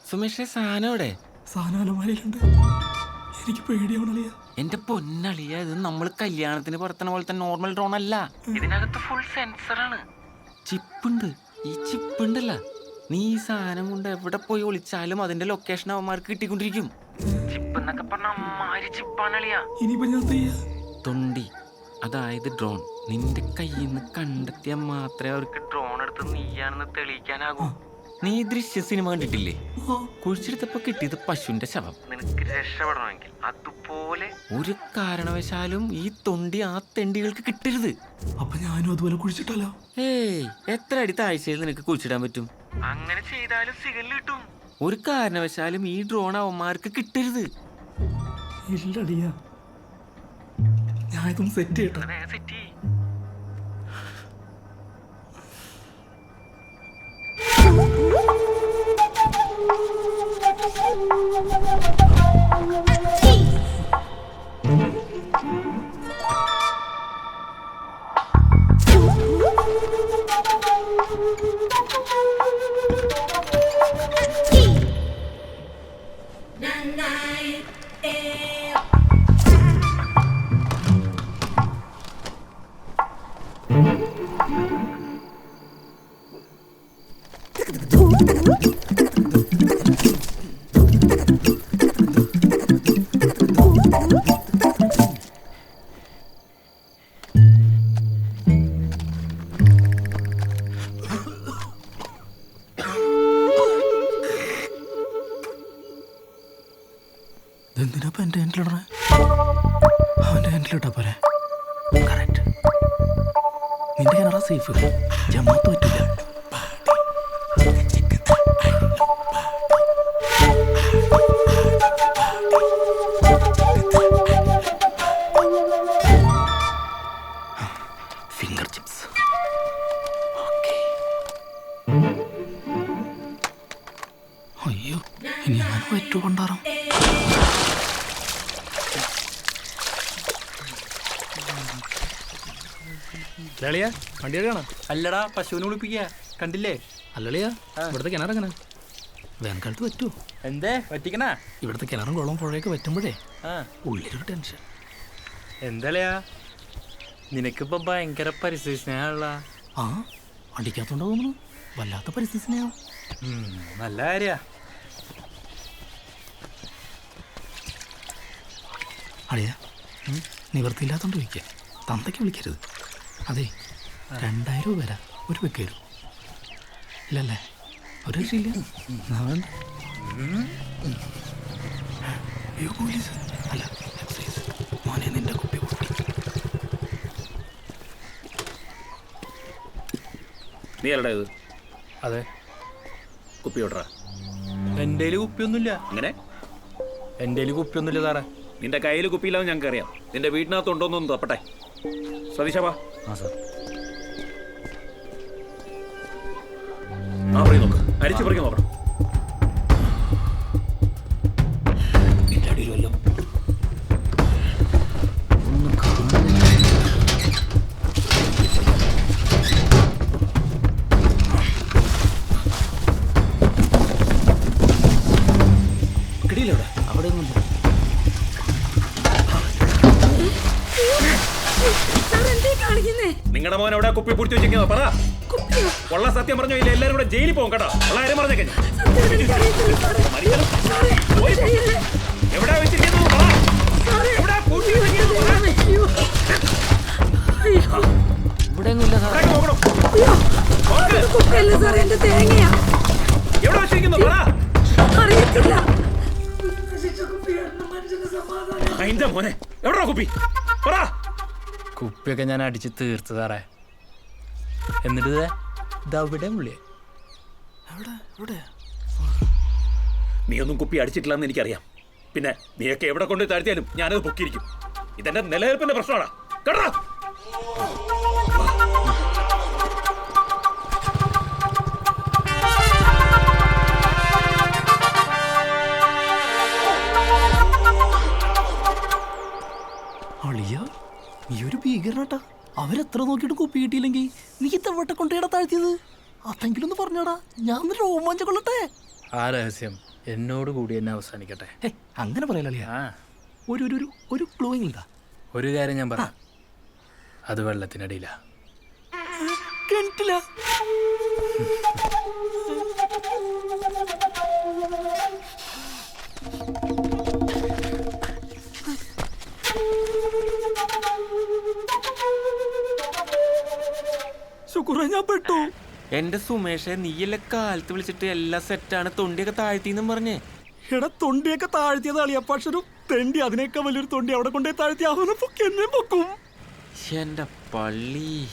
സുമേഷേ സാധനോടെ എനിക്ക് പേടിയാവണല്ലേ. എന്റെ പൊന്നളിയ, ഇത് നമ്മൾ കല്യാണത്തിന് പുറത്തണ പോലത്തെ നോർമൽ ഡ്രോൺ അല്ല. ഇതിനകത്ത് ഫുൾ സെൻസറാണ്, ചിപ്പുണ്ട്. ഈ ചിപ്പുണ്ടല്ല, നീ ഈ സാധനം കൊണ്ട് എവിടെ പോയി ഒളിച്ചാലും അതിന്റെ ലൊക്കേഷൻ അവന്മാർക്ക് കിട്ടിക്കൊണ്ടിരിക്കും. ചിപ്പ് എന്നൊക്കെ പറഞ്ഞ അമ്മാരി ചിപ്പാണളിയാ. ഇനിയിപ്പോ ഞാൻ തൊണ്ടി, അതായത് ഡ്രോൺ. നിന്റെ കയ്യിൽ നിന്ന് കണ്ടെത്തിയാൽ മാത്രമേ അവർക്ക് ഡ്രോൺ എടുത്ത് നീയാണെന്ന് തെളിയിക്കാനാകൂ. നീ ദൃശ്യ സിനിമ കണ്ടിട്ടില്ലേ? കുഴിച്ചെടുത്തപ്പോ കിട്ടിയത് പശുവിന്റെ ശവം. നിനക്ക് രക്ഷപ്പെടണമെങ്കിൽ അതുപോലെ ഒരു കാരണവശാലും ഈ തൊണ്ടി ആ തെണ്ടികൾക്ക് കിട്ടരുത്. അപ്പൊ ഞാനും അതുപോലെ കുഴിച്ചിട്ടല്ലോ. ഏയ്, എത്ര അടി താഴ്ചയിൽ നിനക്ക് കുഴിച്ചിടാൻ പറ്റും? അങ്ങനെ ചെയ്താലും സിഗല് കിട്ടും. ഒരു കാരണവശാലും ഈ ഡ്രോൺ അവന്മാർക്ക് കിട്ടരുത്. ഇല്ലടിയ, ഞാൻ ഇതൊന്ന് സെറ്റ് ചെയ്യട്ടെ. സെറ്റ് ചെയ്യ്. എന്തിനാ എന്റെ ഹാൻഡിലിടണേ? അവന്റെ ഹാൻഡിലിട്ടാ പോരെ. കറക്റ്റ്. നിന്റെ കിണറാ സേഫ്. ജമാത്ത് പറ്റില്ല. Finger chips. അയ്യോ, ഇനി ഞാൻ പറ്റു കൊണ്ടാറാം. ലളിയ വണ്ടി എടുക്കണോ? അല്ലടാ, പശുവിനെ കുളിപ്പിക്കുക. കണ്ടില്ലേ? അല്ലളിയ, ഇവിടുത്തെ കിണറെങ്ങനെ? വേനൽക്കാലത്ത് പറ്റുമോ? എന്തേ പറ്റിക്കണ? ഇവിടുത്തെ കിണറും കുളവും പുഴയൊക്കെ പറ്റുമ്പോഴേ ഉള്ളിലൊരു ടെൻഷൻ. എന്താ നിനക്കിപ്പോ ഭയങ്കര പരിസ്ഥിതി സ്നേഹമുള്ള. ആ, അടിക്കാത്തോണ്ടോ തോന്നുന്നു. വല്ലാത്ത പരിസ്ഥിതി സ്നേഹം. നല്ല കാര്യ. അളിയ, നിവൃത്തിയില്ലാത്തോണ്ട് ചോദിക്കുക. തന്തയ്ക്ക് വിളിക്കരുത്. അതെ, 2000 രൂപ വരാം. ഒരു വെക്കേരും ഇല്ലല്ലേ? ഒരു രക്ഷയില്ല. പോലീസ് അല്ല, മോനെ നിന്റെ കുപ്പി പൊട്ടി. നീ അല്ലടാ ഇത്? അതെ. കുപ്പി ഓട്ടറാ. എൻ്റെ കുപ്പിയൊന്നുമില്ല. അങ്ങനെ എൻ്റെ കുപ്പിയൊന്നുമില്ല സാറേ. നിന്റെ കയ്യിൽ കുപ്പിയില്ലാന്ന് ഞങ്ങൾക്ക് അറിയാം. നിന്റെ വീട്ടിനകത്തുണ്ടോന്നൊന്ന് തപ്പട്ടെ. സതീശാ, ആ സാർ. ആ പറയും നോക്ക്, അരിച്ചു പറിക്കാൻ നോക്കണം. നിന്റെ അടിയിലുമല്ലോ. കിടിയിലവിടെ അവിടെ ഒന്നും നിങ്ങളുടെ മോൻ എവിടെ കുപ്പി പൂർത്തി വെച്ചിരിക്കുന്നോ? പറ. ഉള്ള സത്യം പറഞ്ഞോ, ഇല്ല എല്ലാരും കൂടെ ജയിലിൽ പോകും കേട്ടോ. ഉള്ള കാര്യം പറഞ്ഞേക്കെ. എവിടെ വെച്ചിരിക്കുന്നു? എവിടെ വെച്ചിരിക്കുന്നു? അതിന്റെ മോനെ എവിടാ കുപ്പി? പറ. കുപ്പിയൊക്കെ ഞാൻ അടിച്ച് തീർത്ത് സാറേ. എന്നിട്ട് ഇതവിടെ ഉള്ളിയെ. നീ ഒന്നും കുപ്പി അടിച്ചിട്ടില്ലെന്ന് എനിക്കറിയാം. പിന്നെ നീയൊക്കെ എവിടെ കൊണ്ട് താഴ്ത്തിയാലും ഞാനത് പൊക്കിയിരിക്കും. ഇതെന്റെ നിലനിൽപ്പിന്റെ പ്രശ്നമാണ് കേട്ടോ. അളിയ, നീ ഒരു ഭീകരനാട്ടാ. അവരെത്ര നോക്കിയിട്ട് കുപ്പി കിട്ടിയില്ലെങ്കിൽ നീ തവട്ടെ കൊണ്ടേടാ താഴ്ത്തിയത്. അതെങ്കിലും ഒന്ന് പറഞ്ഞോടാ, ഞാൻ രോമാഞ്ചം കൊള്ളട്ടെ. ആ രഹസ്യം എന്നോട് കൂടി എന്നെ അവസാനിക്കട്ടെ. അങ്ങനെ പറയലളിയാ. ആ ഒരു ഒരു ഒരു- ഒരു ക്ലൂയിങ് ഇതാ. ഒരു കാര്യം ഞാൻ പറയാം, അത് വെള്ളത്തിനടിയില. കിണറ്റില്ല. ശുക്ര, ഞാൻ പെട്ടു. എന്റെ സുമേഷെ, നീയല്ലേ കാലത്ത് വിളിച്ചിട്ട് എല്ലാം സെറ്റാണ്, തൊണ്ടിയൊക്കെ താഴ്ത്തിന്നും പറഞ്ഞേ. എടാ, തൊണ്ടിയൊക്കെ താഴ്ത്തിയത് അളിയാ, പക്ഷെ ഒരു തെണ്ടി അതിനേക്കാൾ വലിയൊരു തൊണ്ടി അവിടെ കൊണ്ടേ താഴ്ത്തി അവനെ പൊക്കി എന്നെ പൊക്കും. എന്റെ പള്ളി.